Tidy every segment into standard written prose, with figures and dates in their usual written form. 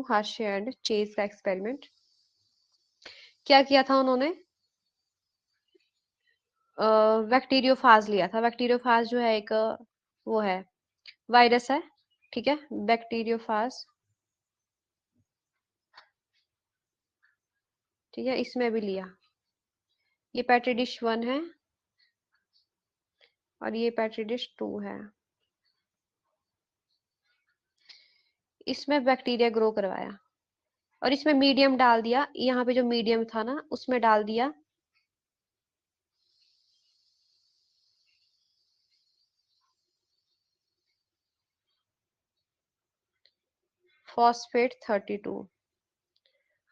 Hershey and chase का experiment. क्या किया था उन्होंने? बैक्टीरियोफाज लिया था। बैक्टीरियोफाज जो है एक वो है, वायरस है, ठीक है, बैक्टीरियोफाज, ठीक है, इसमें भी लिया। ये पेट्री डिश 1 है और ये पेट्री डिश 2 है। इसमें बैक्टीरिया ग्रो करवाया और इसमें मीडियम डाल दिया। यहाँ पे जो मीडियम था ना, उसमें डाल दिया फॉस्फेट 32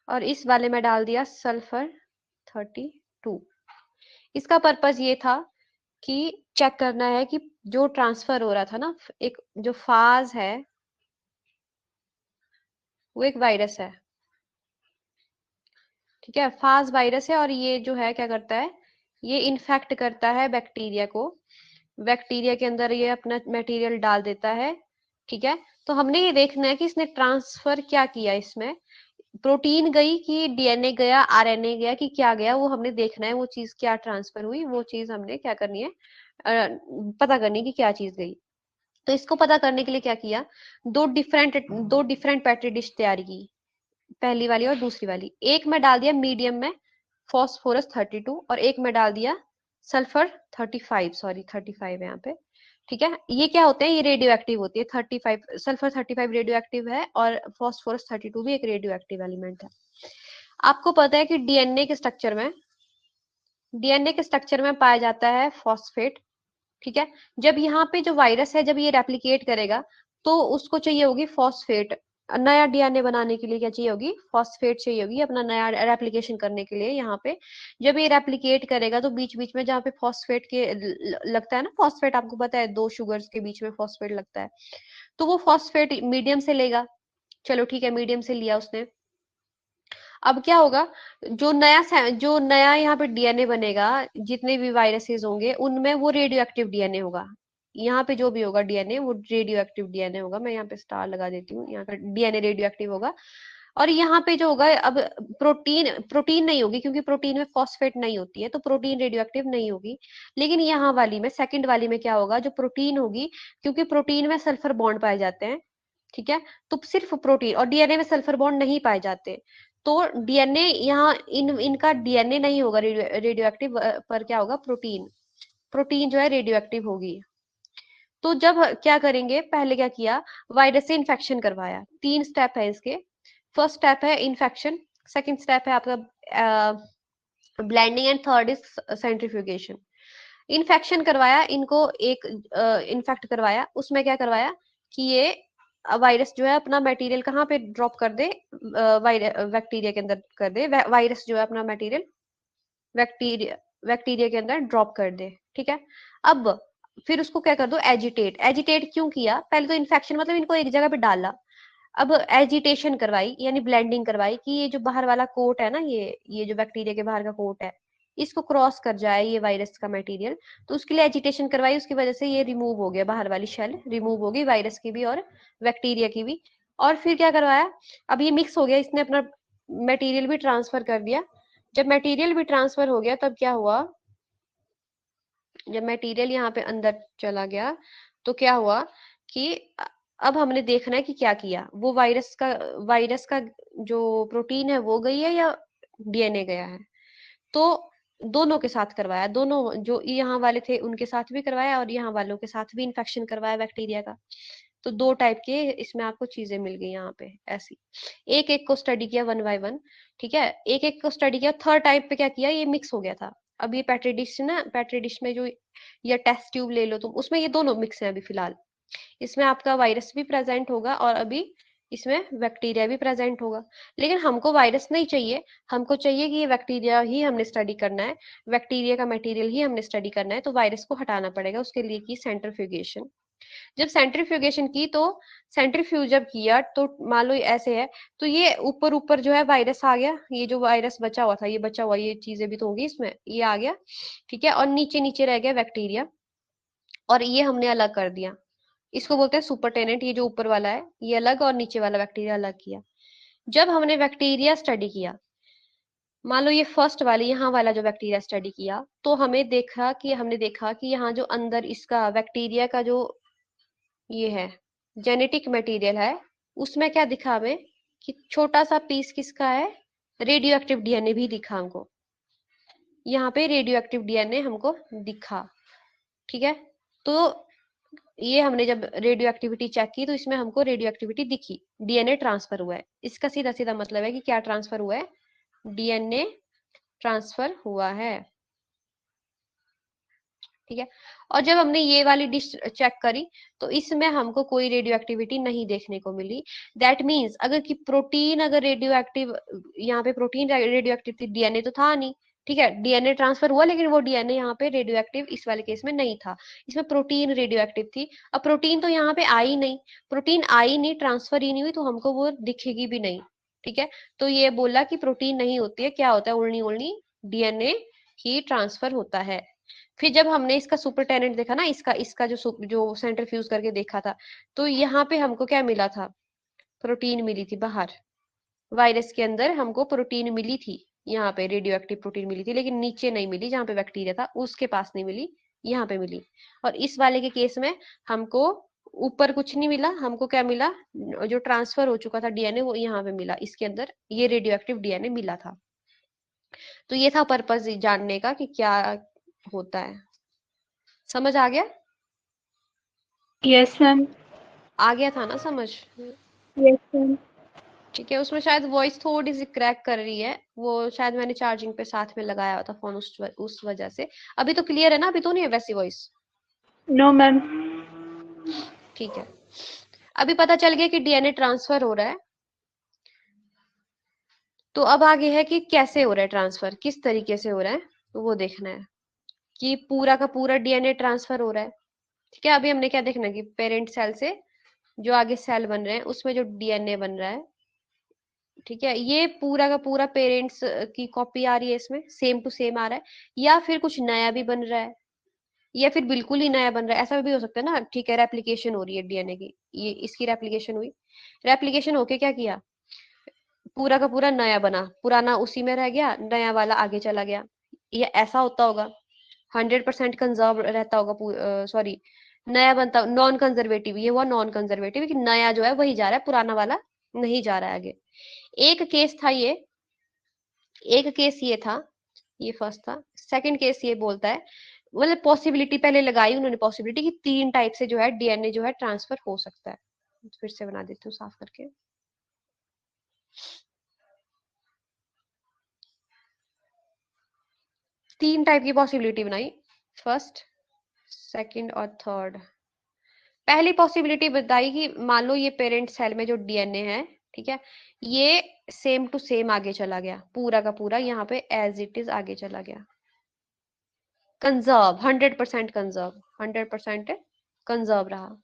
और इस वाले में डाल दिया सल्फर 32। इसका पर्पस ये था कि चेक करना है कि जो ट्रांसफर हो रहा था ना, एक जो फाज है वो एक वायरस है, ठीक है, फाज वायरस है और ये जो है क्या करता है, ये इन्फेक्ट करता है बैक्टीरिया को। बैक्टीरिया के अंदर ये अपना मटेरियल डाल देता है, ठीक है। तो हमने ये देखना है कि इसने ट्रांसफर क्या किया, इसमें प्रोटीन गई कि डीएनए गया, आरएनए गया कि क्या गया, वो हमने देखना है। वो चीज क्या ट्रांसफर हुई, वो चीज हमने क्या करनी है, पता करनी कि क्या चीज गई। तो इसको पता करने के लिए क्या किया, दो डिफरेंट पेट्री डिश तैयार की, पहली वाली और दूसरी वाली। एक में डाल दिया मीडियम में फॉस्फोरस 32 और एक में डाल दिया सल्फर 35, सॉरी 35 है यहाँ पे, ठीक है। ये क्या होते हैं, ये रेडियो एक्टिव होती है। 35 सल्फर 35 रेडियो एक्टिव है और फॉस्फोरस 32 भी एक रेडियो एक्टिव एलिमेंट है। आपको पता है कि डीएनए के स्ट्रक्चर में पाया जाता है फॉस्फेट, ठीक है। जब यहाँ पे जो वायरस है, जब ये रेप्लिकेट करेगा तो उसको चाहिए होगी फॉस्फेट। नया डीएनए बनाने के लिए क्या चाहिए होगी, फॉस्फेट चाहिए होगी अपना नया रेप्लिकेशन करने के लिए। यहाँ पे जब ये रेप्लिकेट करेगा तो बीच बीच में जहाँ पे फॉस्फेट के लगता है ना, फॉस्फेट आपको पता है 2 शुगर्स के बीच में फॉस्फेट लगता है, तो वो फॉस्फेट मीडियम से लेगा। चलो ठीक है, मीडियम से लिया उसने। अब क्या होगा, जो नया यहाँ पे डीएनए बनेगा, जितने भी वायरसेस होंगे उनमें वो रेडियो एक्टिव डीएनए होगा। यहाँ पे जो भी होगा डीएनए वो रेडियो एक्टिव डीएनए होगा। मैं यहाँ पे स्टार लगा देती हूँ, यहाँ का डीएनए रेडियो एक्टिव होगा। और यहाँ पे जो होगा, अब प्रोटीन प्रोटीन नहीं होगी क्योंकि प्रोटीन में फॉस्फेट नहीं होती है, तो प्रोटीन रेडियो एक्टिव नहीं होगी। लेकिन यहाँ वाली में, सेकंड वाली में क्या होगा, जो प्रोटीन होगी, क्योंकि प्रोटीन में सल्फर बॉन्ड पाए जाते हैं, ठीक है। तो सिर्फ प्रोटीन, और डीएनए में सल्फर बॉन्ड नहीं पाए जाते, तो डीएनए यहाँ इनका डीएनए नहीं होगा रेडियो एक्टिव, पर क्या होगा, प्रोटीन। प्रोटीन जो है रेडियो एक्टिव होगी। तो जब क्या करेंगे, पहले क्या किया, वायरस से इन्फेक्शन करवाया। 3 स्टेप है इसके। फर्स्ट स्टेप है इन्फेक्शन, सेकंड स्टेप है आपका blending and third is centrifugation. Infection करवाया इनको, एक इन्फेक्ट करवाया, उसमें क्या करवाया कि ये वायरस जो है अपना मटेरियल कहाँ पे ड्रॉप कर दे, बैक्टीरिया के अंदर कर दे, वायरस जो है अपना मटेरियल बैक्टीरिया बैक्टीरिया के अंदर ड्रॉप कर दे, ठीक है। अब फिर उसको क्या कर दो, एजिटेट। एजिटेट क्यों किया, पहले तो इन्फेक्शन मतलब इनको एक जगह पे डाला, अब एजिटेशन करवाई यानी ब्लेंडिंग करवाई कि ये जो बाहर वाला कोट है ना, ये जो बैक्टीरिया के बाहर का कोट है, इसको क्रॉस कर जाए ये वायरस का मटेरियल। तो उसके लिए एजिटेशन करवाई, उसकी वजह से ये रिमूव हो गया, बाहर वाली शेल रिमूव होगी, वायरस की भी और बैक्टीरिया की भी। और फिर क्या करवाया, अब ये मिक्स हो गया, इसने अपना मटेरियल भी ट्रांसफर कर दिया। जब मटेरियल भी ट्रांसफर हो गया तब क्या हुआ, जब मटेरियल यहाँ पे अंदर चला गया तो क्या हुआ कि अब हमने देखना है कि क्या किया, वो वायरस का जो प्रोटीन है वो गई है या डीएनए गया है। तो दोनों के साथ करवाया, दोनों जो यहाँ वाले थे उनके साथ भी करवाया और यहाँ वालों के साथ भी इन्फेक्शन करवाया बैक्टीरिया का। तो 2 टाइप के इसमें आपको चीजें मिल गई यहाँ पे ऐसी। एक एक को स्टडी किया 1 बाय 1, ठीक है, एक एक को स्टडी किया। थर्ड टाइप पे क्या किया, ये मिक्स हो गया था। अब ये पेट्री डिश ना, पेट्री डिश में जो, या टेस्ट ट्यूब ले लो तुम, उसमें ये दोनों मिक्स है अभी फिलहाल। इसमें आपका वायरस भी प्रेजेंट होगा और अभी इसमें बैक्टीरिया भी प्रेजेंट होगा। लेकिन हमको वायरस नहीं चाहिए, हमको चाहिए कि ये बैक्टीरिया ही हमने स्टडी करना है, बैक्टीरिया का मटेरियल ही हमने स्टडी करना है, तो वायरस को हटाना पड़ेगा। उसके लिए की सेंट्रीफ्यूगेशन। जब सेंट्रीफ्यूगेशन की तो सेंट्रीफ्यूज जब किया तो मान लो ऐसे है, तो ये ऊपर ऊपर जो है वायरस आ गया, ये जो वायरस बचा हुआ था, ये बचा हुआ, ये चीजें भी तो होंगी इसमें, ये आ गया, ठीक है। और नीचे नीचे रह गया बैक्टीरिया, और ये हमने अलग कर दिया। इसको बोलते हैं सुपरटेनेंट, ये जो ऊपर वाला है ये अलग और नीचे वाला बैक्टीरिया अलग किया। जब हमने बैक्टीरिया स्टडी किया, मान लो ये फर्स्ट वाली यहाँ वाला जो बैक्टीरिया स्टडी किया, तो हमने देखा कि यहाँ जो अंदर इसका बैक्टीरिया का जो ये है जेनेटिक मटेरियल है, उसमें क्या दिखा हमें कि छोटा सा पीस किसका है, रेडियो एक्टिव डीएनए भी दिखा हमको। यहाँ पे रेडियो एक्टिव डीएनए हमको दिखा, ठीक है। तो ये हमने जब रेडियो एक्टिविटी चेक की तो इसमें हमको रेडियो एक्टिविटी दिखी, डीएनए ट्रांसफर हुआ है। इसका सीधा सीधा मतलब है कि क्या ट्रांसफर हुआ है, डीएनए ट्रांसफर हुआ है, ठीक है। और जब हमने ये वाली डिश चेक करी तो इसमें हमको कोई रेडियो एक्टिविटी नहीं देखने को मिली। दैट मीन्स अगर कि प्रोटीन अगर रेडियो एक्टिव, यहाँ पे प्रोटीन रेडियो एक्टिव थी, डीएनए तो था नहीं, ठीक है। डीएनए ट्रांसफर हुआ लेकिन वो डीएनए यहाँ पे रेडियो एक्टिव इस वाले केस में नहीं था, इसमें प्रोटीन रेडियो एक्टिव थी। अब प्रोटीन तो यहाँ पे आई नहीं, प्रोटीन आई नहीं, ट्रांसफर ही नहीं हुई, तो हमको वो दिखेगी भी नहीं, ठीक है। तो ये बोला कि प्रोटीन नहीं होती है, क्या होता है, उल्नी उल्नी डीएनए ही ट्रांसफर होता है। फिर जब हमने इसका सुपरटेनेंट देखा ना, इसका जो सेंट्रीफ्यूज करके देखा था, तो यहाँ पे हमको क्या मिला था, प्रोटीन मिली थी बाहर। वायरस के अंदर हमको प्रोटीन मिली थी, यहाँ पे रेडियो एक्टिव प्रोटीन मिली थी, लेकिन नीचे नहीं मिली, जहाँ पे बैक्टीरिया था उसके पास नहीं मिली, यहाँ पे मिली। और इस वाले के केस में हमको ऊपर कुछ नहीं मिला, हमको क्या मिला, जो ट्रांसफर हो चुका था डीएनए वो यहाँ पे मिला, इसके अंदर ये रेडियो एक्टिव डीएनए मिला था। तो ये था पर्पस जानने का कि क्या होता है। समझ आ गया? Yes ma'am. आ गया था ना समझ? Yes ma'am. ठीक है। उसमें शायद वॉइस थोड़ी सी क्रैक कर रही है, वो शायद मैंने चार्जिंग पे साथ में लगाया हुआ था फोन, उस वजह से। अभी तो क्लियर है ना, अभी तो नहीं है वैसी वॉइस? No ma'am. ठीक है। अभी पता चल गया कि डीएनए ट्रांसफर हो रहा है। तो अब आगे है कि कैसे हो रहा है ट्रांसफर, किस तरीके से हो रहा है, तो वो देखना है कि पूरा का पूरा डीएनए ट्रांसफर हो रहा है, ठीक है। अभी हमने क्या देखना है कि पेरेंट सेल से जो आगे सेल बन रहे हैं उसमें जो डीएनए बन रहा है, ठीक है, ये पूरा का पूरा पेरेंट्स की कॉपी आ रही है, इसमें सेम टू सेम आ रहा है, या फिर कुछ नया भी बन रहा है, या फिर बिल्कुल ही नया बन रहा है, ऐसा भी हो सकता है ना, ठीक है। रेप्लिकेशन हो रही है डीएनए की, ये इसकी रेप्लिकेशन हुई, रेप्लिकेशन होके क्या किया, पूरा का पूरा नया बना, पुराना उसी में रह गया, नया वाला आगे चला गया, ये ऐसा होता होगा। 100% कंजर्व रहता होगा, सॉरी, नया बनता, नॉन कंजर्वेटिव, ये हुआ नॉन कंजर्वेटिव कि नया जो है वही जा रहा है, पुराना वाला नहीं जा रहा है आगे। एक केस था ये, एक केस ये था, ये फर्स्ट था। सेकंड केस ये बोलता है, मतलब पॉसिबिलिटी पहले लगाई उन्होंने, पॉसिबिलिटी कि 3 टाइप से जो है डीएनए जो है ट्रांसफर हो सकता है। फिर से बना देती हूँ साफ करके। 3 टाइप की पॉसिबिलिटी बनाई, फर्स्ट, सेकंड और थर्ड। पहली पॉसिबिलिटी बताई कि मान लो ये पेरेंट सेल में जो डीएनए है, ठीक है, ये सेम टू सेम आगे चला गया, पूरा का पूरा यहाँ पे एज इट इज आगे चला गया, कंजर्व, 100% कंजर्व, 100% कंजर्व रहा।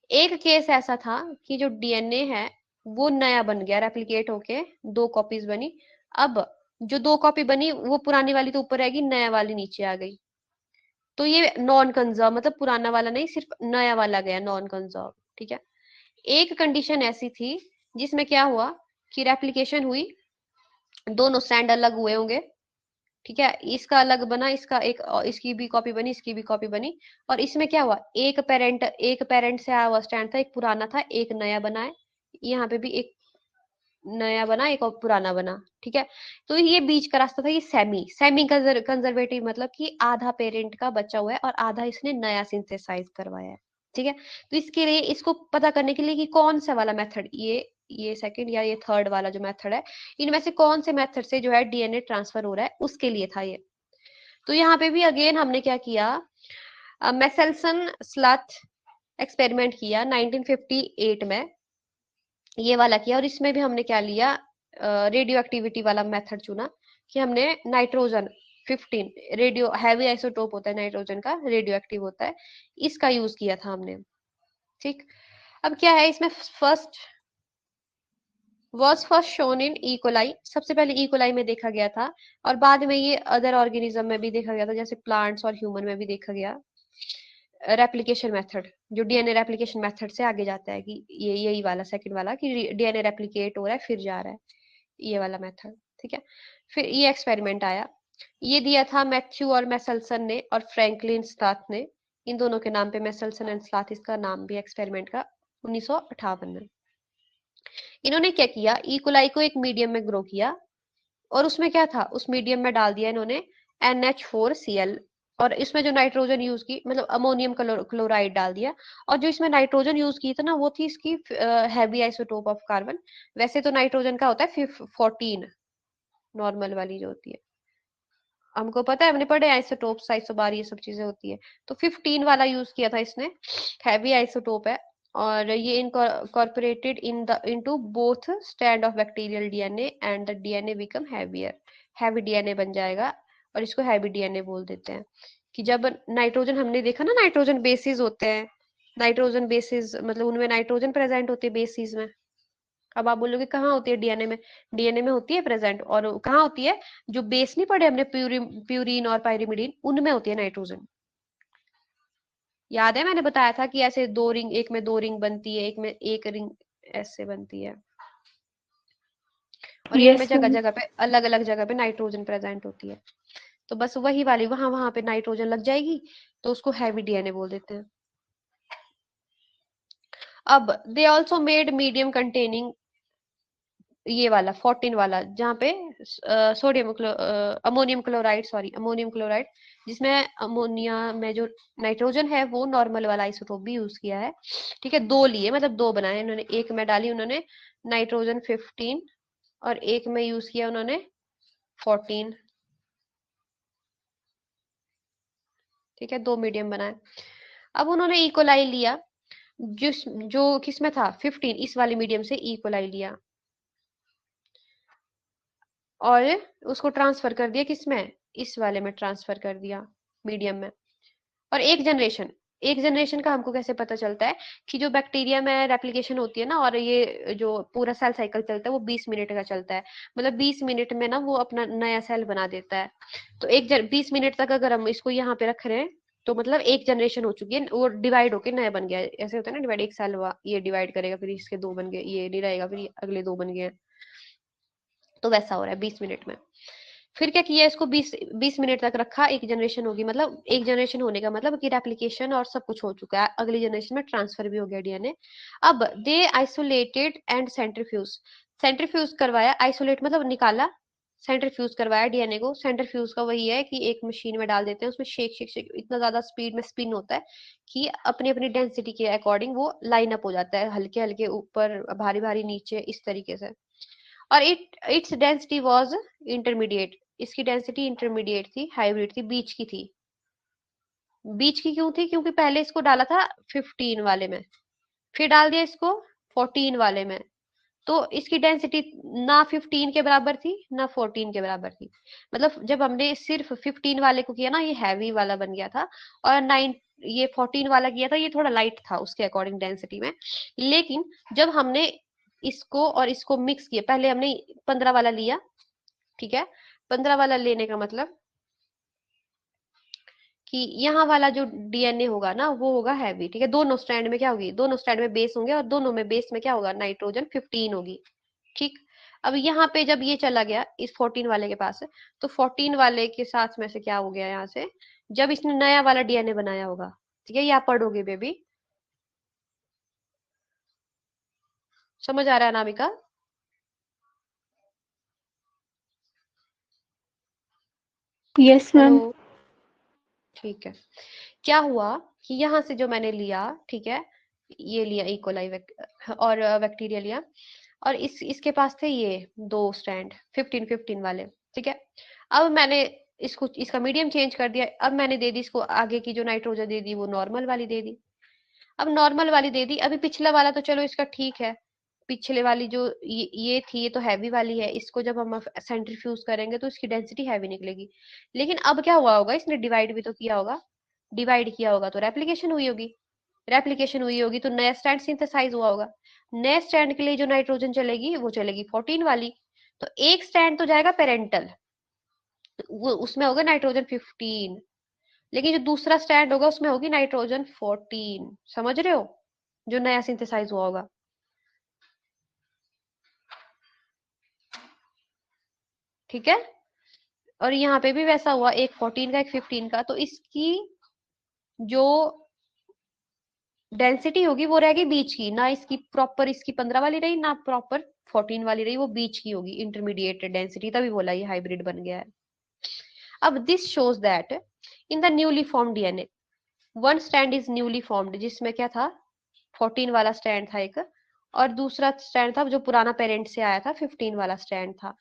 एक केस ऐसा था कि जो डीएनए है वो नया बन गया, रेप्लिकेट होके 2 कॉपीज बनी। अब जो 2 कॉपी बनी वो पुरानी वाली तो ऊपर रहेगी, नया वाली नीचे आ गई, तो ये नॉन कंजर्व, मतलब पुराना वाला नहीं, सिर्फ नया वाला गया, नॉन कंजर्व, ठीक है। एक कंडीशन ऐसी थी जिसमें क्या हुआ कि रेप्लिकेशन हुई, दोनों स्ट्रैंड अलग हुए होंगे, ठीक है, इसका अलग बना, इसका एक, इसकी भी कॉपी बनी, इसकी भी कॉपी बनी, और इसमें क्या हुआ, एक पेरेंट से आया हुआ स्ट्रैंड था, एक पुराना था, एक नया बना है, यहाँ पे भी एक नया बना, एक और पुराना बना, ठीक है। तो ये बीच का रास्ता था, ये सेमी सेमी कंजर्वेटिव, मतलब कि आधा पेरेंट का बचा हुआ है और आधा इसने नया सिंथेसाइज करवाया है, ठीक है। तो इसके लिए, इसको पता करने के लिए कि कौन सा वाला मेथड, ये सेकंड या ये थर्ड वाला जो मेथड है, इनमें से कौन से मेथड से जो है डीएनए ट्रांसफर हो रहा है, उसके लिए था ये। तो यहाँ पे भी अगेन हमने क्या किया, मेसेल्सन स्लथ एक्सपेरिमेंट किया 1958 में, ये वाला किया, और इसमें भी हमने क्या लिया, रेडियो एक्टिविटी वाला मेथड चुना कि हमने नाइट्रोजन 15, रेडियो हैवी आइसोटोप होता है नाइट्रोजन का, रेडियो एक्टिव होता है, इसका यूज किया था हमने, ठीक। अब क्या है इसमें, फर्स्ट शोन इन इकोलाई, सबसे पहले इकोलाई में देखा गया था, और बाद में ये अदर ऑर्गेनिज्म में भी देखा गया था, जैसे प्लांट्स और ह्यूमन में भी देखा गया रेप्लिकेशन मेथड, जो डीएनए रेप्लिकेशन मेथड से आगे जाता है, कि ये यही वाला सेकंड वाला कि डीएनए रेप्लिकेट हो रहा है फिर जा रहा है, ये वाला मेथड। ठीक है, फिर ये एक्सपेरिमेंट आया, ये दिया था मैथ्यू और मेसल्सन ने और फ्रैंकलिन स्लाथ ने, इन दोनों के नाम पे मेसल्सन एंड स्लाथ इसका नाम भी एक्सपेरिमेंट का, 1958 में। इन्होंने क्या किया, इकोलाई को एक मीडियम में ग्रो किया और उसमें क्या था, उस मीडियम में डाल दिया इन्होंने NH4Cl, और इसमें जो नाइट्रोजन यूज की मतलब अमोनियम क्लोराइड डाल दिया, और जो इसमें नाइट्रोजन यूज की था ना वो थी इसकी हैवी आइसोटोप ऑफ कार्बन। वैसे तो नाइट्रोजन का होता है 14, नॉर्मल वाली जो होती है, हमको पता है, हमने पढ़े आइसोटोप्स, आइसोबार, ये सब चीजें होती है। तो 15 वाला यूज किया था इसने, हैवी आइसोटोप है, और ये incorporated into both stand of bacterial DNA and the DNA become heavier, heavy DNA बन जाएगा, और इसको हैवी डीएनए बोल देते हैं। कि जब नाइट्रोजन, हमने देखा ना नाइट्रोजन बेसिस होते हैं, नाइट्रोजन बेसिस मतलब उनमें नाइट्रोजन प्रेजेंट होती है बेसिस में। अब आप बोलोगे कहाँ होती है डीएनए में, डीएनए में होती है प्रेजेंट, और कहाँ होती है, जो बेस नहीं पढ़े हमने प्यूरिन और पायरिमिडीन, उनमें होती है नाइट्रोजन। याद है मैंने बताया था कि ऐसे दो रिंग, एक में दो रिंग बनती है, एक में एक रिंग ऐसे बनती है, और इनमें Yes, जगह ma'am. जगह पे अलग अलग जगह पे नाइट्रोजन प्रेजेंट होती है। तो बस वही वाली वहां वहां पे नाइट्रोजन लग जाएगी, तो उसको हैवी डीएनए बोल देते हैं। अब they also made medium containing, ये वाला 14 वाला जहाँ पे sodium ammonium chloride, sorry ammonium chloride, जिसमें अमोनिया में जो नाइट्रोजन है वो नॉर्मल वाला आइसोटोप भी यूज किया है। ठीक है, दो लिए, मतलब दो बनाए उन्होंने, एक में डाली उन्होंने नाइट्रोजन 15 और एक में यूज किया उन्होंने 14। ठीक है, दो मीडियम बनाए। अब उन्होंने इकोलाई लिया, जो किसमें था 15, इस वाली मीडियम से इकोलाई लिया और उसको ट्रांसफर कर दिया किसमें, इस वाले में ट्रांसफर कर दिया, मीडियम में। और एक जनरेशन का हमको कैसे पता चलता है, कि जो बैक्टीरिया में रेप्लिकेशन होती है ना, और ये जो पूरा सेल साइकिल चलता है वो 20 मिनट का चलता है, मतलब 20 मिनट में ना वो अपना नया सेल बना देता है। तो 20 मिनट तक अगर हम इसको यहाँ पे रख रहे हैं, तो मतलब एक जनरेशन हो चुकी है, वो डिवाइड होके नया बन गया है। ऐसे होता है ना डिवाइड, एक साल हुआ, ये डिवाइड करेगा, फिर इसके दो बन गए, ये नहीं रहेगा, फिर अगले दो बन गए। तो वैसा हो रहा है 20 मिनट में। फिर क्या किया, इसको 20 मिनट तक रखा, एक जनरेशन होगी, मतलब एक जनरेशन होने का मतलब कि रेप्लिकेशन और सब कुछ हो चुका है, अगली जनरेशन में ट्रांसफर भी हो गया डीएनए। अब दे आइसोलेटेड एंड सेंट्रीफ्यूज, सेंट्रीफ्यूज करवाया, आइसोलेट मतलब निकाला, सेंट्रीफ्यूज करवाया डीएनए को। सेंट्रीफ्यूज का वही है कि एक मशीन में डाल देते हैं, उसमें शेक शेक शेक इतना ज्यादा स्पीड में स्पिन होता है कि अपनी अपनी डेंसिटी के अकॉर्डिंग वो लाइन अप हो जाता है, हल्के हल्के ऊपर, भारी भारी नीचे, इस तरीके से। और इट्स डेंसिटी वाज इंटरमीडिएट, इसकी डेंसिटी इंटरमीडिएट थी, हाइब्रिड थी, बीच की थी। बीच की क्यों थी, क्योंकि पहले इसको डाला था 15 वाले में, फिर डाल दिया इसको 14 वाले में, तो इसकी डेंसिटी ना 15 के बराबर थी ना 14 के बराबर थी। मतलब जब हमने सिर्फ 15 वाले को किया ना, ये हैवी वाला बन गया था, और 9 ये 14 वाला किया था, ये थोड़ा लाइट था उसके अकॉर्डिंग डेंसिटी में। लेकिन जब हमने इसको और इसको मिक्स किया, पहले हमने 15 वाला लिया, ठीक है, 15 वाला लेने का मतलब कि यहाँ वाला जो डीएनए होगा ना वो होगा हैवी। ठीक है, दोनों स्ट्रैंड में क्या होगी, दोनों स्ट्रैंड में बेस होंगे, और दोनों में बेस में क्या होगा, नाइट्रोजन 15 होगी। ठीक, अब यहाँ पे जब ये चला गया इस 14 वाले के पास, तो 14 वाले के साथ में से क्या हो गया यहाँ से, जब इसने नया वाला डीएनए बनाया होगा। ठीक है, ये आप पढ़ोगे बेबी, समझ आ रहा है अनामिका? Yes, hello, ma'am. ठीक है। क्या हुआ कि यहाँ से जो मैंने लिया, ठीक है, ये लिया इकोलाई और बैक्टीरिया लिया, और इसके पास थे ये दो स्टैंड 15 वाले। ठीक है, अब मैंने इसको, इसका मीडियम चेंज कर दिया, अब मैंने दे दी इसको आगे की जो नाइट्रोजन दे दी वो नॉर्मल वाली दे दी। अब नॉर्मल वाली दे दी, अभी पिछला वाला तो चलो इसका ठीक है, पिछले वाली जो ये थी, ये तो हैवी वाली है, इसको जब हम सेंट्रीफ्यूज करेंगे तो इसकी डेंसिटी हैवी निकलेगी। लेकिन अब क्या हुआ होगा, इसने डिवाइड भी तो किया होगा, डिवाइड किया होगा तो रेप्लिकेशन हुई होगी, रेप्लिकेशन हुई होगी तो नया स्ट्रैंड सिंथेसाइज हुआ होगा। नए स्ट्रैंड के लिए जो नाइट्रोजन चलेगी वो चलेगी 14 वाली, तो एक स्ट्रैंड तो जाएगा पेरेंटल, वो उसमें होगा नाइट्रोजन 15। लेकिन जो दूसरा स्ट्रैंड होगा उसमें होगी नाइट्रोजन 14, समझ रहे हो, जो नया सिंथेसाइज हुआ होगा। ठीक है, और यहाँ पे भी वैसा हुआ, एक 14 का एक 15 का, तो इसकी जो डेंसिटी होगी वो रहेगी बीच की, ना इसकी प्रॉपर इसकी 15 वाली रही, ना प्रॉपर 14 वाली रही, वो बीच की होगी, इंटरमीडिएट डेंसिटी, तभी बोला ये हाइब्रिड बन गया है। अब this shows that in the newly form DNA one strand is newly formed, जिसमें क्या था, 14 वाला स्ट्रैंड था एक, और दूसरा स्ट्रैंड था जो पुराना पेरेंट से आया था, 15 वाला स्ट्रैंड था।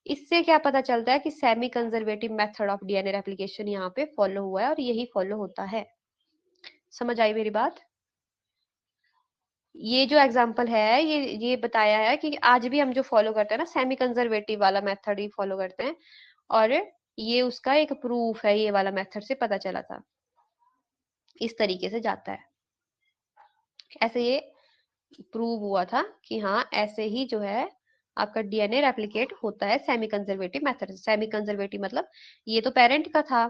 इससे क्या पता चलता है कि semi conservative method of DNA replication यहाँ पे फॉलो हुआ है, और यही फॉलो होता है। समझ आई मेरी बात? ये जो एग्जांपल है, ये बताया है कि आज भी हम जो फॉलो करते हैं ना, सेमी कंजर्वेटिव वाला मेथड ही फॉलो करते हैं, और ये उसका एक प्रूफ है, ये वाला मेथड से पता चला था, इस तरीके से जाता है। ऐसे ये प्रूव हुआ था कि हाँ ऐसे ही जो है आपका डीएनए रेप्लिकेट होता है सेमी कंजर्वेटिव मेथड से। सेमी कंजर्वेटिव मतलब ये तो पेरेंट का था,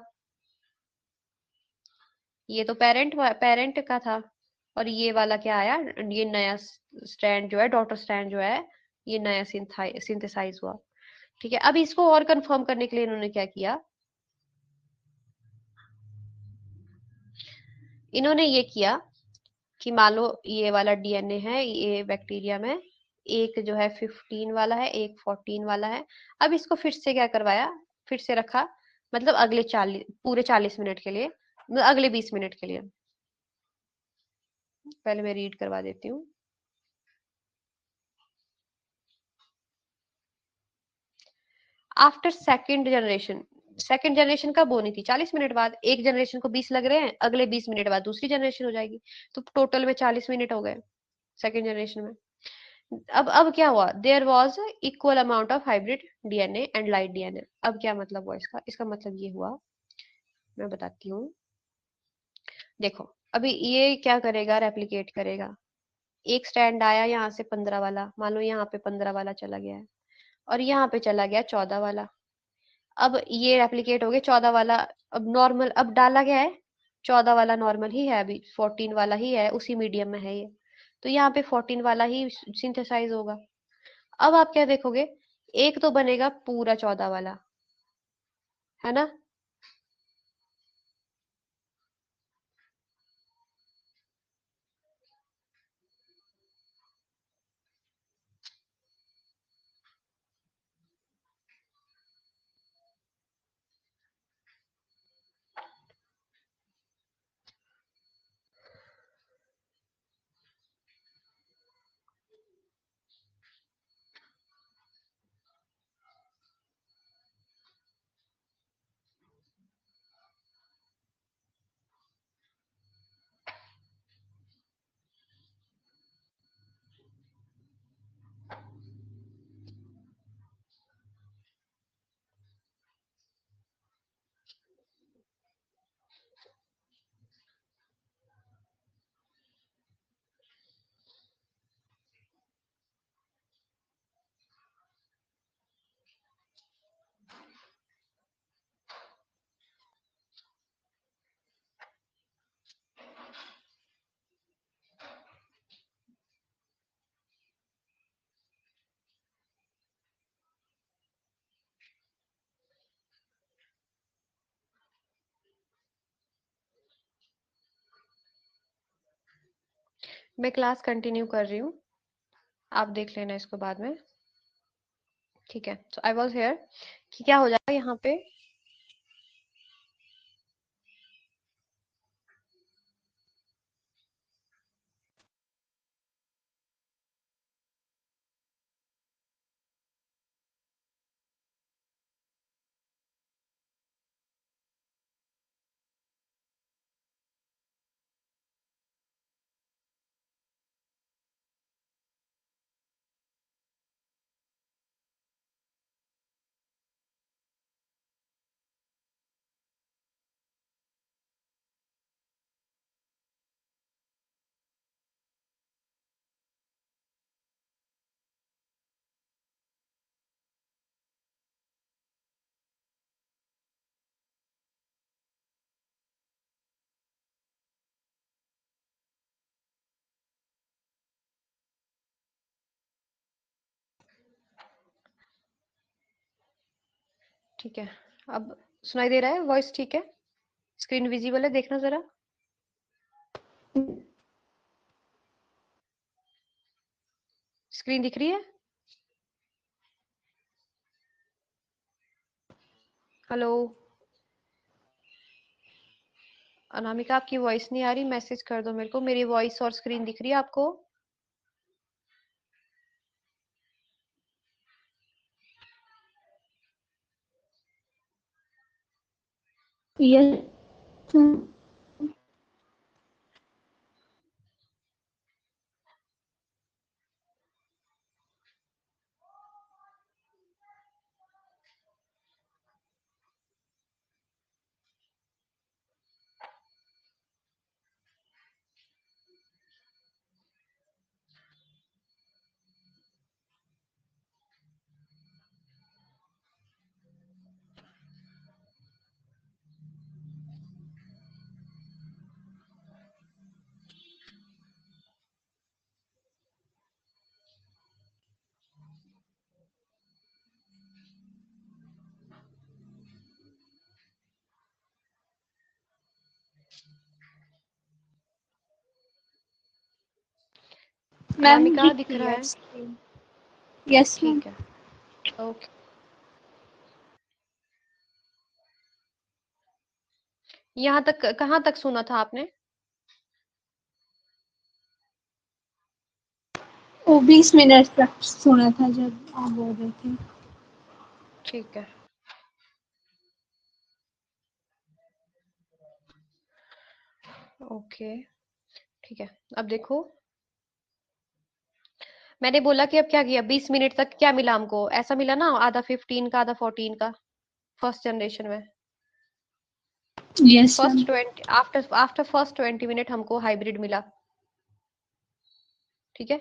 ये तो पेरेंट का था, और ये वाला क्या आया, ये नया स्ट्रैंड जो है, डॉटर स्ट्रैंड जो है, ये नया सिंथेसाइज हुआ। ठीक है, अब इसको और कंफर्म करने के लिए इन्होंने क्या किया, इन्होंने ये किया कि मान लो ये वाला डीएनए है, ये बैक्टीरिया में एक जो है 15 वाला है, एक 14 वाला है। अब इसको फिर से क्या करवाया, फिर से रखा, मतलब अगले 40 पूरे 40 मिनट के लिए, मतलब अगले 20 मिनट के लिए। पहले मैं रीड करवा देती हूँ। आफ्टर सेकेंड जनरेशन कब होनी थी, 40 मिनट बाद। एक जनरेशन को 20 लग रहे हैं, अगले 20 मिनट बाद दूसरी जनरेशन हो जाएगी, तो टोटल में 40 मिनट हो गए सेकेंड जनरेशन में। अब क्या हुआ, there was equal amount of hybrid DNA and light DNA. अब क्या मतलब हुआ इसका, इसका मतलब ये हुआ, मैं बताती हूँ। देखो, अभी ये क्या करेगा, रेप्लिकेट करेगा। एक स्ट्रैंड आया यहाँ से 15 वाला, मान लो यहाँ पे 15 वाला चला गया है, और यहाँ पे चला गया 14 वाला। अब ये रेप्लिकेट हो गया 14 वाला, अब नॉर्मल अब डाला गया है, 14 वाला नॉर्मल ही है, अभी 14 वाला ही है, उसी मीडियम में है ये, तो यहाँ पे 14 वाला ही सिंथेसाइज होगा। अब आप क्या देखोगे, एक तो बनेगा पूरा 14 वाला, है ना। मैं क्लास कंटिन्यू कर रही हूँ, आप देख लेना इसको बाद में। ठीक है, सो आई वॉज हेयर कि क्या हो जाएगा यहाँ पे, ठीक है, अब सुनाई दे रहा है वॉइस? ठीक है, स्क्रीन विजिबल है, देखना जरा। स्क्रीन दिख रही है? हेलो अनामिका, आपकी वॉइस नहीं आ रही, मैसेज कर दो मेरे को। मेरी वॉइस और स्क्रीन दिख रही है आपको? Yes ma'am. मैम अनामिका दिख दिख रही रहा है है? स्क्रीन। Yes ma'am. ठीक है, ओके। यहाँ तक कहाँ तक सुना था आपने? वो 20 मिनट तक सुना था जब आप बोल रहे थे। ठीक है, ओके। ठीक है, अब देखो, मैंने बोला कि अब क्या किया, 20 मिनट तक क्या मिला हमको? ऐसा मिला ना, आधा 15 का आधा 14 का, फर्स्ट जनरेशन में। Yes ma'am. First 20, after after first 20 minute हमको हाइब्रिड मिला। ठीक है,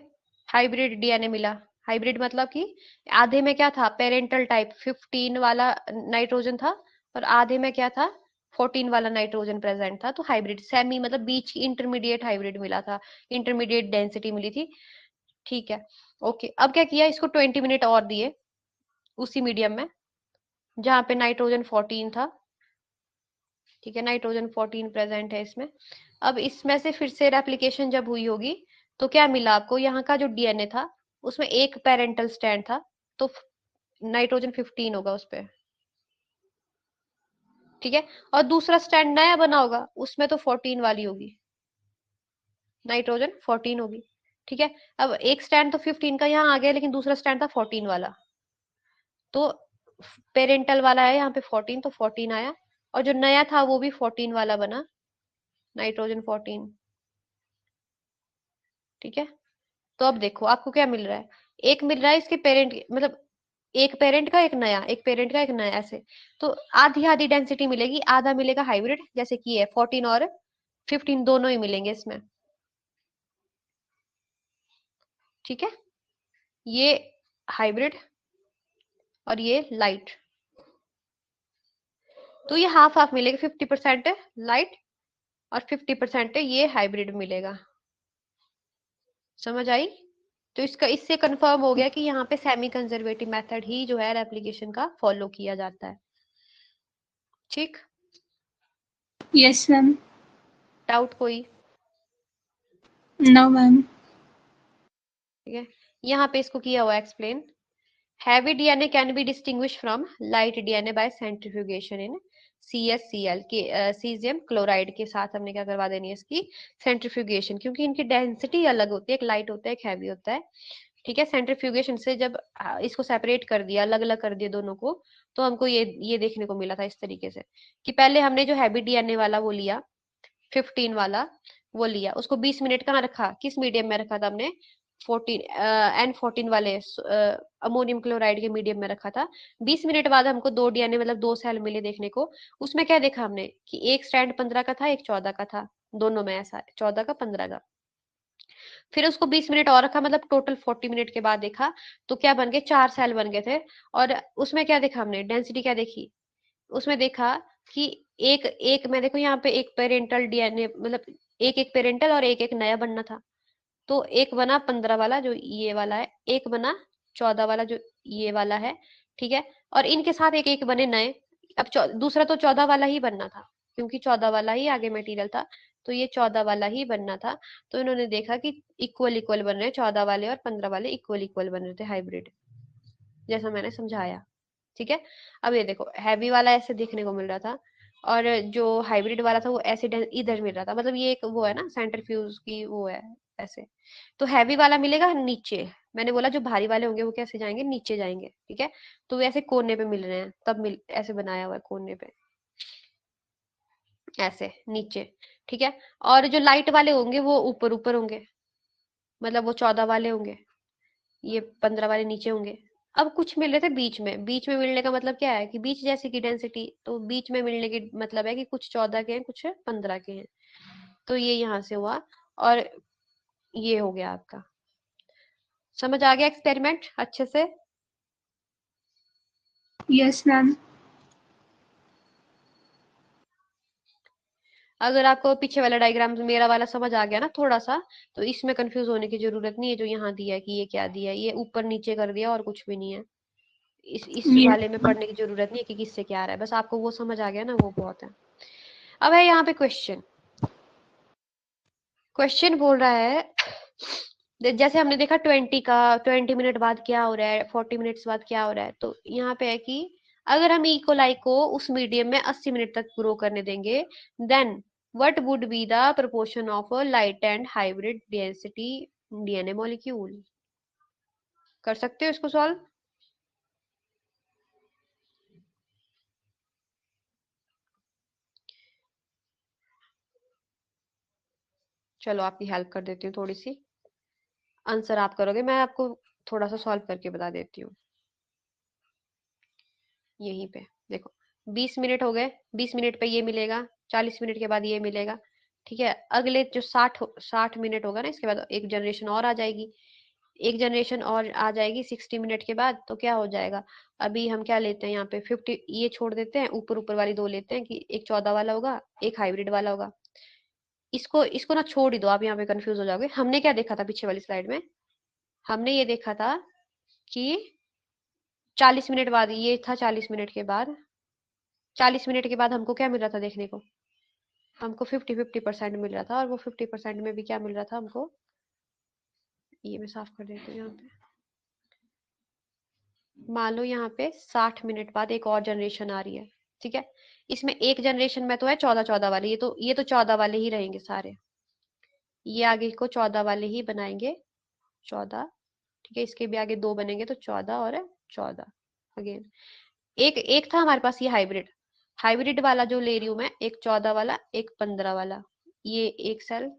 हाइब्रिड डीएनए मिला। हाइब्रिड मतलब कि आधे में क्या था, पेरेंटल टाइप 15 वाला नाइट्रोजन था, और आधे में क्या था, 14 वाला नाइट्रोजन प्रेजेंट था। तो हाइब्रिड सेमी मतलब बीच की इंटरमीडिएट हाइब्रिड मिला था, इंटरमीडिएट डेंसिटी मिली थी। ठीक है, ओके। अब क्या किया, इसको 20 मिनट और दिए उसी मीडियम में जहां पे नाइट्रोजन 14 था। ठीक है, नाइट्रोजन 14 प्रेजेंट है इसमें। अब इसमें से फिर से रेप्लिकेशन जब हुई होगी, तो क्या मिला आपको, यहाँ का जो डीएनए था उसमें एक पेरेंटल स्ट्रैंड था, तो नाइट्रोजन 15 होगा उस पे। ठीक है, और दूसरा स्ट्रैंड नया बना होगा, उसमें तो 14 वाली होगी, नाइट्रोजन 14 होगी। ठीक है, अब एक स्ट्रैंड तो 15 का यहाँ आ गया, लेकिन दूसरा स्ट्रैंड था 14 वाला, तो पेरेंटल वाला है यहाँ पे 14, तो 14 आया, और जो नया था वो भी 14 वाला बना, नाइट्रोजन 14। ठीक है, तो अब देखो आपको क्या मिल रहा है, एक मिल रहा है इसके पेरेंट, मतलब एक पेरेंट का एक नया, एक पेरेंट का एक नया, ऐसे। तो आधी आधी डेंसिटी मिलेगी, आधा मिलेगा हाइब्रिड, जैसे कि है 14 और 15 दोनों ही मिलेंगे इसमें। ठीक है, ये हाइब्रिड और ये लाइट, तो ये हाफ हाफ मिलेगा, 50% लाइट और 50% ये हाइब्रिड मिलेगा। समझ आई? तो इसका इससे कंफर्म हो गया कि यहाँ पे सेमी कंजर्वेटिव मेथड ही जो है रेप्लिकेशन का फॉलो किया जाता है। ठीक, यस मैम। डाउट कोई? No ma'am. ठीक है, यहाँ पे इसको किया हुआ explain. Heavy DNA can be distinguish from light DNA by centrifugation in CSCl के सीजियम क्लोराइड के साथ हमने क्या करवा देनी है इसकी सेंट्रीफ्यूगेशन, क्योंकि इनकी डेंसिटी अलग होती है, एक लाइट होता है एक हैवी होता है। ठीक है, सेंट्रीफ्यूगेशन से जब इसको सेपरेट कर दिया, अलग अलग कर दिया दोनों को, तो हमको ये देखने को मिला था इस तरीके से कि पहले हमने जो हैवी डीएनए वाला वो लिया, 15 वाला वो लिया, उसको 20 मिनट कहाँ रखा, किस मीडियम में रखा था हमने, 14 N14 वाले अमोनियम क्लोराइड के मीडियम में रखा था। 20 मिनट बाद हमको दो डीएनए मतलब दो सेल मिले देखने को। उसमें क्या देखा हमने कि एक स्ट्रैंड 15 का था, एक 14 का था, दोनों में ऐसा 14 का 15 का। फिर उसको 20 मिनट और रखा, मतलब टोटल 40 मिनट के बाद देखा, तो क्या बन गए, चार सेल बन गए थे। और उसमें क्या देखा हमने, डेंसिटी क्या देखी, उसमें देखा कि एक एक मैं देखो यहाँ पे एक पेरेंटल डीएनए, मतलब एक एक पेरेंटल और एक एक नया बनना था। तो एक बना 15 वाला जो ये वाला है, एक बना 14 वाला जो ये वाला है, ठीक है, और इनके साथ एक एक बने नए। अब दूसरा तो 14 वाला ही बनना था, क्योंकि 14 वाला ही आगे मटेरियल था, तो ये 14 वाला ही बनना था। तो इन्होंने देखा कि इक्वल इक्वल बन रहे हैं, 14 वाले और 15 वाले इक्वल इक्वल बन रहे थे हाइब्रिड, जैसा मैंने समझाया, ठीक है। अब ये देखो, हैवी वाला ऐसे देखने को मिल रहा था, और जो हाइब्रिड वाला था वो ऐसे इधर मिल रहा था, मतलब ये एक वो है ना सेंट्रीफ्यूज की वो है ऐसे। तो हैवी वाला मिलेगा नीचे, मैंने बोला जो भारी वाले होंगे वो कैसे जाएंगे, नीचे जाएंगे, ठीक है। तो वो ऐसे कोने पे मिल रहे हैं, तब मिल ऐसे बनाया हुआ है कोने पे, ऐसे नीचे, ठीक है। और जो लाइट वाले होंगे वो ऊपर ऊपर होंगे, मतलब वो 14 वाले होंगे, ये 15 वाले नीचे होंगे। अब कुछ मिल रहे थे बीच में, बीच में मिलने का मतलब क्या है कि बीच जैसी की डेंसिटी, तो बीच में मिलने की मतलब है कि कुछ 14 के हैं, कुछ 15 के हैं। तो ये यहाँ से हुआ, और ये हो गया आपका। समझ आ गया एक्सपेरिमेंट अच्छे से? Yes ma'am. अगर आपको पीछे वाला डायग्राम मेरा वाला समझ आ गया ना थोड़ा सा, तो इसमें कंफ्यूज होने की जरूरत नहीं है, जो यहाँ दिया है कि ये क्या दिया है, ये ऊपर नीचे कर दिया और कुछ भी नहीं है। इस वाले में पढ़ने की जरूरत नहीं है कि किससे क्या आ रहा है, बस आपको वो समझ आ गया ना, वो बहुत है। अब है यहाँ पे क्वेश्चन। क्वेश्चन बोल रहा है जैसे हमने देखा 20 मिनट बाद क्या हो रहा है, 40 मिनट्स बाद क्या हो रहा है, तो यहाँ पे है कि अगर हम इकोलाई को उस मीडियम में 80 मिनट तक ग्रो करने देंगे, then what would be the proportion of light and hybrid density DNA molecule. कर सकते हो इसको सॉल्व? चलो आपकी हेल्प कर देती हूँ थोड़ी सी। आंसर आप करोगे, मैं आपको थोड़ा सा सॉल्व करके बता देती हूँ। यहीं पे देखो, 20 मिनट हो गए, 20 मिनट पे ये मिलेगा, 40 मिनट के बाद ये मिलेगा, ठीक है। अगले जो 60 मिनट होगा ना, इसके बाद एक जनरेशन और आ जाएगी, एक जनरेशन और आ जाएगी 60 मिनट के बाद, तो क्या हो जाएगा। अभी हम क्या लेते हैं यहाँ पे 50, ये छोड़ देते हैं, ऊपर ऊपर वाली दो लेते हैं कि एक 14 वाला होगा, एक हाइब्रिड वाला होगा। इसको इसको ना छोड़ ही दो, आप यहाँ पे कंफ्यूज हो जाओगे। हमने क्या देखा था पीछे वाली स्लाइड में, हमने ये देखा था कि 40 मिनट बाद ये था, 40 मिनट के बाद, 40 मिनट के बाद हमको क्या मिल रहा था देखने को, हमको 50-50% मिल रहा था, और वो 50% में भी क्या मिल रहा था हमको, ये मैं साफ कर देती हूँ यहाँ पे। मान लो यहाँ पे 60 मिनट बाद एक और जनरेशन आ रही है, ठीक है। इसमें एक जनरेशन में तो है 14 वाले, ये तो 14 वाले ही रहेंगे सारे, ये आगे को 14 वाले ही बनाएंगे, 14, ठीक है। इसके भी आगे दो बनेंगे, तो 14 और 14 अगेन। एक एक था हमारे पास ये हाइब्रिड, हाइब्रिड वाला जो ले रही हूं मैं, एक 14 वाला, एक 15 वाला, ये एक सेल,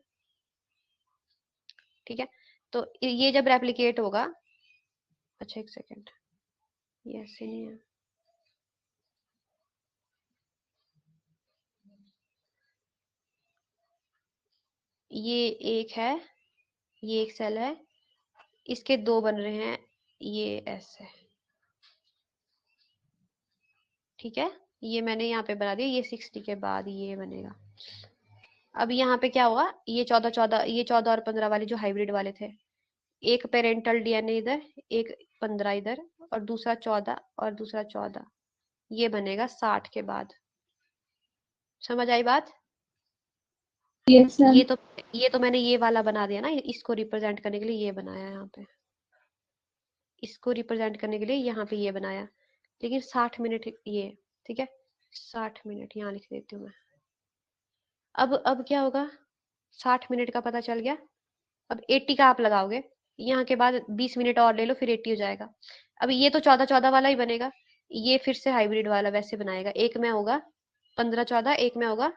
ठीक है। तो ये जब रेप्लिकेट होगा, अच्छा एक सेकेंड, ये ऐसे नहीं है, ये एक है, ये एक सेल है, इसके दो बन रहे हैं, ये ऐसे, ठीक है। ये मैंने यहाँ पे बना दिया, ये 60 के बाद ये बनेगा। अब यहाँ पे क्या होगा, ये 14 और 15 वाले जो हाइब्रिड वाले थे, एक पेरेंटल डीएनए इधर, एक 15 इधर, और दूसरा 14 और दूसरा 14, ये बनेगा 60 के बाद। समझ आई बात? Yes ma'am. ये तो मैंने ये वाला बना दिया ना, इसको रिप्रेजेंट करने के लिए ये बनाया यहाँ पे, इसको रिप्रेजेंट करने के लिए यहाँ पे ये बनाया, लेकिन 60 मिनट ये, ठीक है। 60 मिनट यहाँ लिख देती हूँ मैं। अब क्या होगा, 60 मिनट का पता चल गया। अब 80 का आप लगाओगे, यहाँ के बाद 20 मिनट और ले लो, फिर 80 हो जाएगा। अब ये तो 14 वाला ही बनेगा, ये फिर से हाइब्रिड वाला वैसे बनाएगा, एक में होगा 15-14, एक में होगा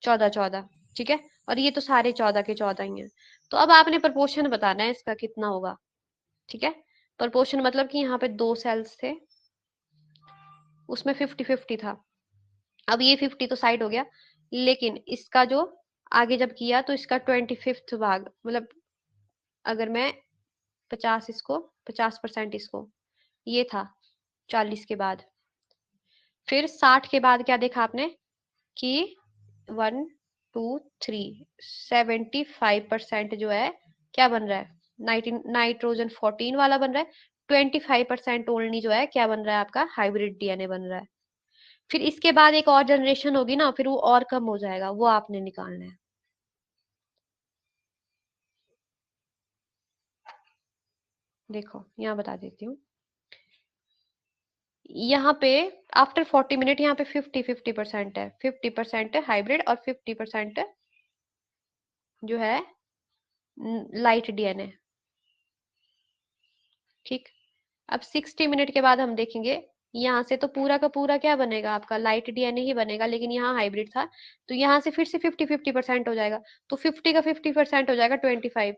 14-14, ठीक है। और ये तो सारे 14 के 14 ही हैं। तो अब आपने प्रपोर्शन बताना है इसका कितना होगा, ठीक है। प्रपोर्शन मतलब कि यहाँ पे दो सेल्स थे, उसमें 50-50 था। अब ये 50 तो साइड हो गया, लेकिन इसका जो आगे जब किया तो इसका 25th भाग, मतलब अगर मैं 50 इसको, 50% इसको, ये था 40 के बाद। फिर 60 के बाद क्या देखा आपने कि 1 2 3 75% जो है क्या बन रहा है, नाइट्रोजन 14 वाला बन रहा है, 25% ओनली जो है क्या बन रहा है आपका, हाइब्रिड डीएनए बन रहा है। फिर इसके बाद एक और जनरेशन होगी ना, फिर वो और कम हो जाएगा, वो आपने निकालना है। देखो यहाँ बता देती हूँ, यहाँ पे आफ्टर 40 मिनट यहाँ पे 50-50% है, 50% है हाइब्रिड और 50% जो है लाइट डीएनए। ठीक, अब 60 मिनट के बाद हम देखेंगे, यहाँ से तो पूरा का पूरा क्या बनेगा आपका, लाइट डीएनए ही बनेगा, लेकिन यहाँ हाइब्रिड था, तो यहाँ से फिर से 50-50% हो जाएगा, तो 50 का 50% हो जाएगा 25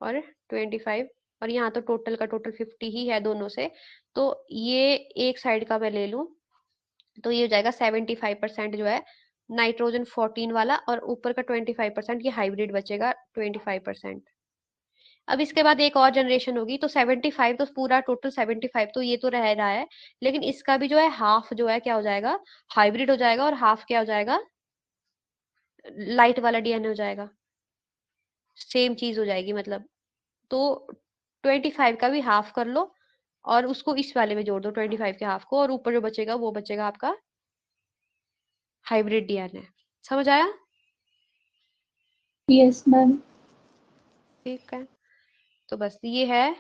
और 25, और यहाँ तो टोटल का टोटल 50 ही है दोनों से, तो ये एक साइड का मैं ले लूं, तो ये हो जाएगा 75% जो है नाइट्रोजन 14 वाला, और ऊपर का 25% ये हाइब्रिड बचेगा 25%। अब इसके बाद एक और जनरेशन होगी, तो 75 तो पूरा टोटल 75 तो ये तो रह रहा है, लेकिन इसका भी जो है हाफ जो है क्या हो जाएगा, हाइब्रिड हो जाएगा, और हाफ क्या हो जाएगा, लाइट वाला डीएनए हो जाएगा, सेम चीज हो जाएगी मतलब। तो 25 का भी हाफ कर लो, और उसको इस वाले में जोड़ दो 25 के हाफ को, और ऊपर जो बचेगा वो बचेगा आपका हाइब्रिड डीएनए। समझ आया? Yes ma'am. ठीक है, तो बस ये है,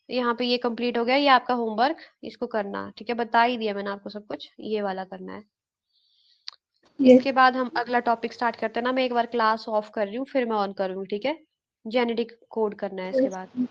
यहाँ पे ये कंप्लीट हो गया, ये आपका होमवर्क, इसको करना, ठीक है, बता ही दिया मैंने आपको सब कुछ, ये वाला करना है। यस। इसके बाद हम अगला टॉपिक स्टार्ट करते हैं ना, मैं एक बार क्लास ऑफ कर रही हूँ, फिर मैं ऑन करूंगी, ठीक है, जेनेटिक कोड करना है इसके बाद।